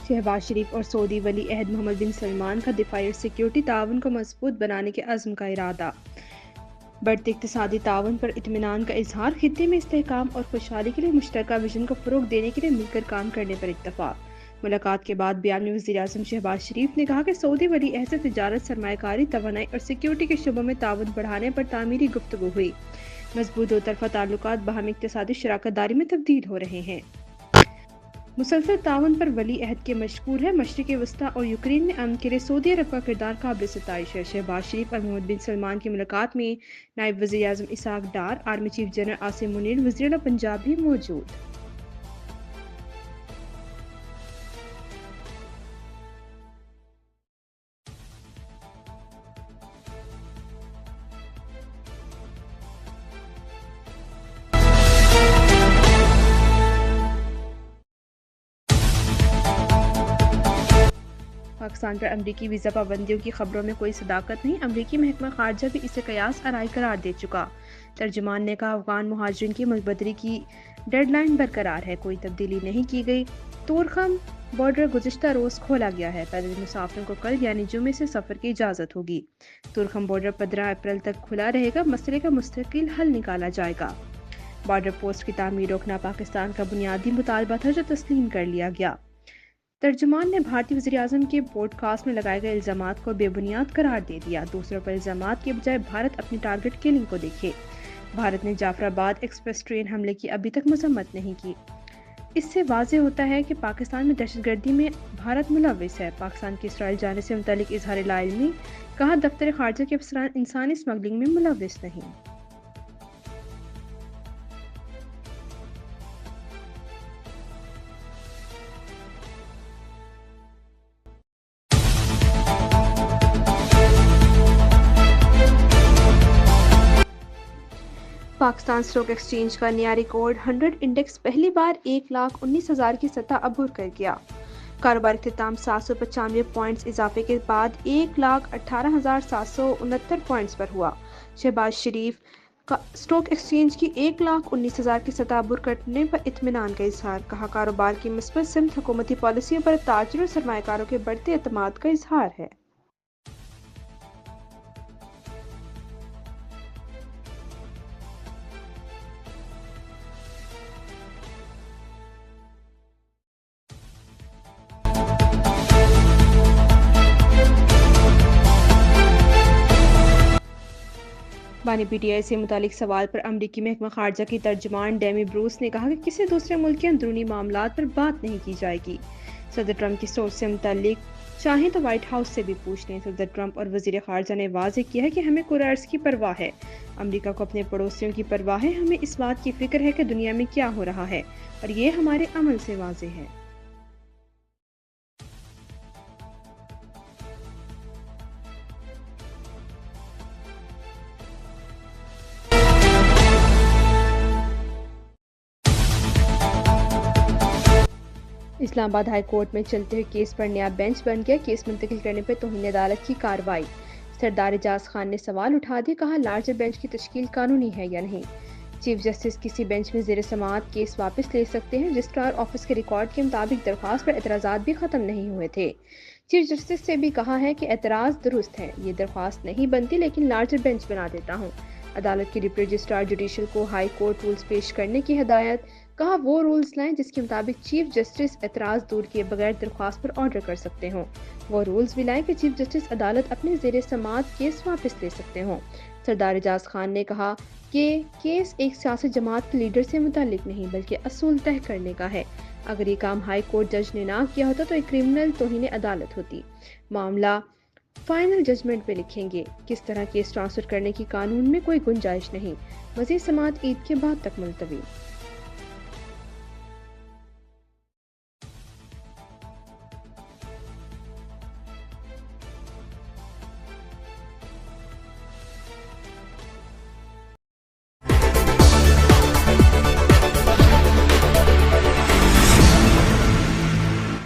शहबाज शरीफ और सऊदी वली अहद मोहम्मद बिन सलमान का दिफाई और सिक्योरिटी ताउन को मजबूत बनाने के अज़्म का इरादा। बढ़ते इक़्तिसादी ताउन पर इत्मीनान का इजहार, खित्ते में इस्तेहकाम और खुशहाली के लिए मुश्तरका विजन को फ़रोग़ देने के लिए मिलकर काम करने पर इत्तफ़ाक़। मुलाकात के बाद बयान में वज़ीर-ए-आज़म शहबाज शरीफ ने कहा कि सऊदी वली अहद से तिजारत, सरमायाकारी, तवानाई और सिक्योरिटी के शोबों में ताउन बढ़ाने पर तामीरी गुफ्तगू हुई। मजबूत दो तरफ़ा ताल्लुकात बाहमी इक़्तिसादी शराकत दारी में तब्दील हो रहे हैं। मुसलसल ताउन पर वली अहद के मशकूर है। मशरिक़ वस्ता और यूक्रेन में अमन के लिए सऊदी अरब का किरदार काबिल सिताइश है। शहबाज शरीफ और मोहम्मद बिन सलमान की मुलाकात में नायब वज़ीर-ए-आज़म Ishaq Dar, army chief general Asim Munir, वज़ीर आला पंजाब भी मौजूद। पाकिस्तान पर अमरीकी वीज़ा पाबंदियों की खबरों में कोई सदाकत नहीं। अमरीकी महकमा खारजा भी इसे कयास आराई करार दे चुका। तर्जुमान ने कहा, अफगान मुहाजिरीन की मुल्कबदरी की डेडलाइन बरकरार है, कोई तब्दीली नहीं की गई। तोरखम बॉर्डर गुज़िश्ता रोज़ खोला गया है। पैदल मुसाफिरों को कल यानी जुमे से सफ़र की इजाज़त होगी। तोरखम बॉर्डर 15 अप्रैल तक खुला रहेगा। मसले का मुस्तकिल हल निकाला जाएगा। बॉर्डर पोस्ट की तामीर रोकना पाकिस्तान का बुनियादी मुतालबा था, जो तस्लीम कर लिया गया। तर्जुमान ने भारतीय वज़ीर-ए-आज़म के पॉडकास्ट में लगाए गए इल्ज़ामात को बेबुनियाद करार दे दिया। दूसरों पर इल्ज़ामात के बजाय भारत अपनी टारगेट किलिंग को देखे। भारत ने जाफराबाद एक्सप्रेस ट्रेन हमले की अभी तक मजम्मत नहीं की। इससे वाज़ेह होता है कि पाकिस्तान में दहशतगर्दी में भारत मुलव्विस है। पाकिस्तान की इसराइल जाने से मुतल्लिक इज़हार लाइल्मी, कहा दफ्तर खारजा के अफसरान इंसानी स्मगलिंग में मुलव्विस नहीं। पाकिस्तान स्टॉक एक्सचेंज का नया रिकॉर्ड 100 इंडेक्स पहली बार 1,19,000 की सतह अबूर कर गया। कारोबार इख्तिताम 795 पॉइंट्स इजाफे के बाद 1,18,769 पॉइंट्स पर हुआ। शहबाज शरीफ का स्टॉक एक्सचेंज की 1,19,000 की सतह अबूर करने पर इत्मीनान का इजहार, कहा कारोबार की मुस्बत सिमत हुकूमती पॉलिसियों पर ताजिरों और सरमायाकारों के बढ़ते एतमाद का इजहार है। बानी पीटीआई से मुतालिक सवाल पर अमरीकी महकमा खारजा की तर्जुमान डेमी ब्रूस ने कहा कि किसी दूसरे मुल्क के अंदरूनी मामलात पर बात नहीं की जाएगी। सदर ट्रंप की सोच से मुतालिक चाहें तो व्हाइट हाउस से भी पूछ लें। सदर ट्रंप और वजीर खारजा ने वाज़ेह किया है कि हमें कुरार की परवाह है, अमरीका को अपने पड़ोसियों की परवाह है। हमें इस बात की फिक्र है कि दुनिया में क्या हो रहा है और ये हमारे अमल से वाज़ेह है। इस्लामाबाद हाई कोर्ट में चलते हुए केस पर नया बेंच बन गया। केस मुंतकिल करने पर तौहीन अदालत की कार्रवाई। सरदार एजाज खान ने सवाल उठा दिए, कहा लार्जर बेंच की तश्कील कानूनी है या नहीं। चीफ जस्टिस किसी बेंच में ज़ेर समाअत केस वापस ले सकते हैं। रजिस्ट्रार ऑफिस के रिकॉर्ड के मुताबिक दरख्वास्त पर एतराज़ात भी ख़त्म नहीं हुए थे। चीफ जस्टिस से भी कहा है कि एतराज़ दुरुस्त है, ये दरख्वास्त नहीं बनती, लेकिन लार्जर बेंच बना देता हूँ। अदालत के डिप्टी रजिस्ट्रार जुडिशल को हाई कोर्ट रूल्स पेश करने की हिदायत, कहा वो रूल्स लाएं जिसके मुताबिक चीफ जस्टिस एतराज़ दूर किए बगैर दरख्वास्त पर ऑर्डर कर सकते हों। वो रूल्स भी लाएं कि चीफ जस्टिस अदालत अपने ज़ेर समाअत केस वापस ले सकते हों। सरदार एजाज खान ने कहा कि केस एक सियासी जमात के लीडर से मुताल्लिक नहीं, बल्कि असूल तय करने का है। अगर ये काम हाई कोर्ट जज ने ना किया होता तो एक क्रिमिनल तौहीन अदालत होती। मामला फाइनल जजमेंट पे लिखेंगे। किस तरह केस ट्रांसफर करने की कानून में कोई गुंजाइश नहीं। मज़ीद समाअत ईद के बाद तक मुलतवी।